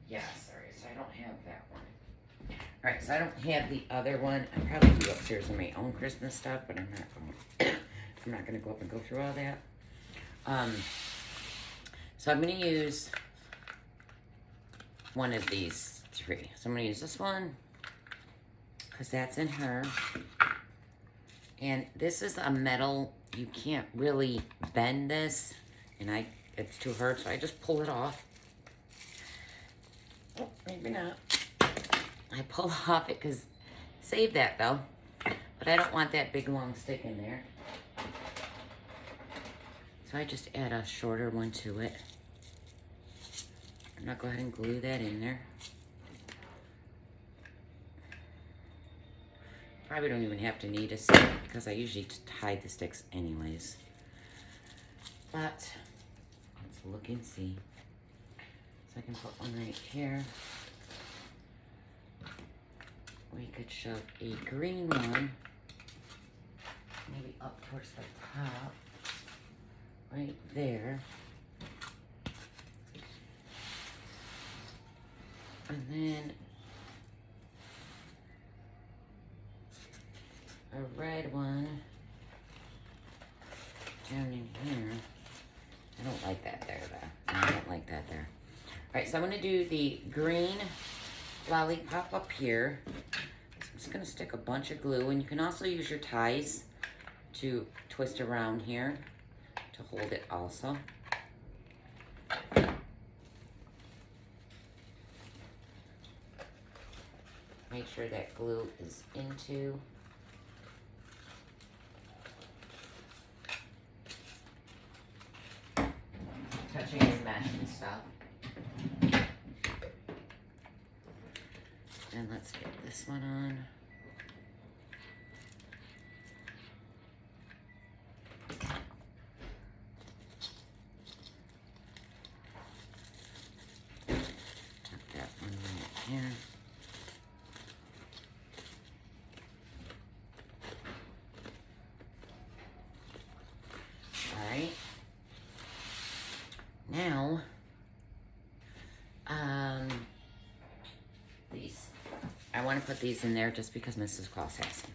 Yeah, sorry, so I don't have that one. All right, so I don't have the other one. I probably do upstairs in my own Christmas stuff, but I'm not going. I'm not going to go up and go through all that. So I'm going to use one of these three. So I'm going to use this one, because that's in her. And this is a metal, you can't really bend this, and it's too hard, so I just pull it off. Oh, maybe maybe not. I pull off it because, save that though. But I don't want that big long stick in there. So I just add a shorter one to it. I'm gonna go ahead and glue that in there. Probably don't even have to need a stick because I usually tie the sticks anyways. But let's look and see. So I can put one right here. We could shove a green one, maybe up towards the top, right there. And then a red one down in here. I don't like that there though. I don't like that there. All right, so I'm gonna do the green lollipop up here. So I'm just gonna stick a bunch of glue, and you can also use your ties to twist around here to hold it also. Make sure that glue is into touching the mesh and stuff. And let's get this one on. Tuck that one right here. Alright. Now, these. I want to put these in there just because Mrs. Claus has them.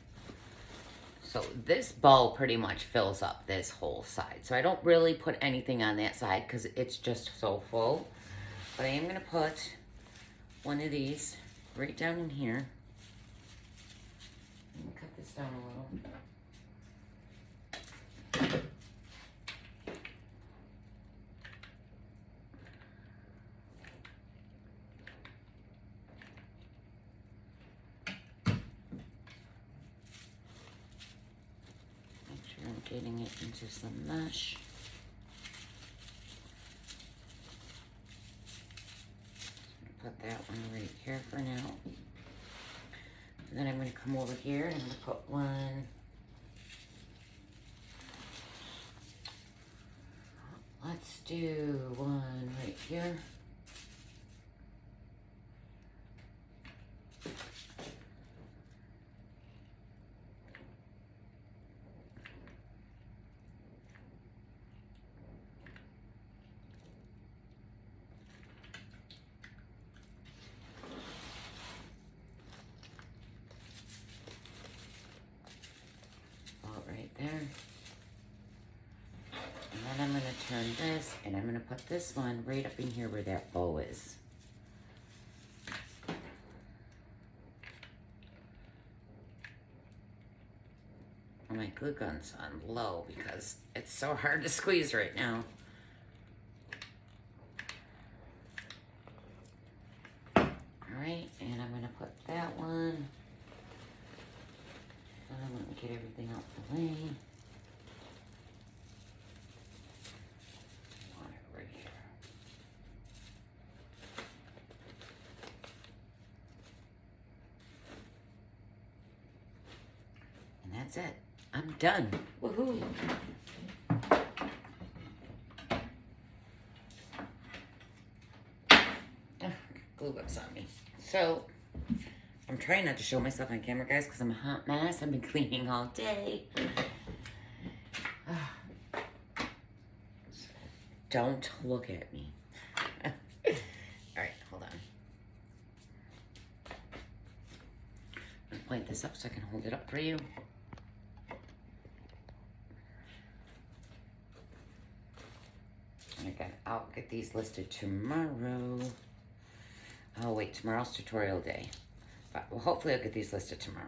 So this bowl pretty much fills up this whole side. So I don't really put anything on that side because it's just so full. But I am going to put one of these right down in here. Let me cut this down a little. Getting it into some mesh. Put that one right here for now. And then I'm going to come over here and I'm going to put one. Let's do one right here. There. And then I'm going to turn this, and I'm going to put this one right up in here where that bow is. My glue gun's on low because it's so hard to squeeze right now. Alright, and I'm going to put that one. I'm going to get everything out the way. Want it right here. And that's it. I'm done. Woohoo! Glue whips on me. So, I'm trying not to show myself on camera, guys, because I'm a hot mess. I've been cleaning all day. Don't look at me. All right, hold on. I'm gonna point this up so I can hold it up for you. Again, I'll get these listed tomorrow. Oh wait, tomorrow's tutorial day. But well, hopefully I'll get these listed tomorrow.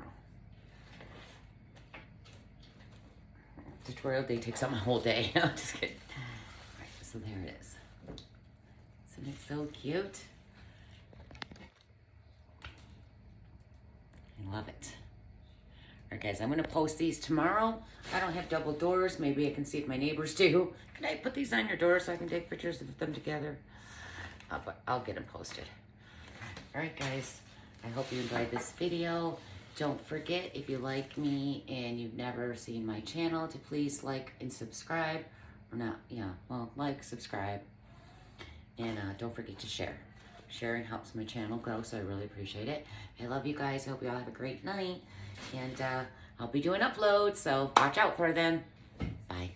Tutorial day takes up my whole day. I'm just kidding. Alright, so there it is. Isn't it so cute? I love it. All right, guys, I'm going to post these tomorrow. I don't have double doors. Maybe I can see if my neighbors do. Can I put these on your door so I can take pictures of them together? But I'll get them posted. All right, guys, I hope you enjoyed this video. Don't forget, if you like me and you've never seen my channel, to please like and subscribe. Or not, yeah, well, like, subscribe. And don't forget to share. Sharing helps my channel grow, so I really appreciate it. I love you guys. I hope you all have a great night. And I'll be doing uploads, so watch out for them. Bye.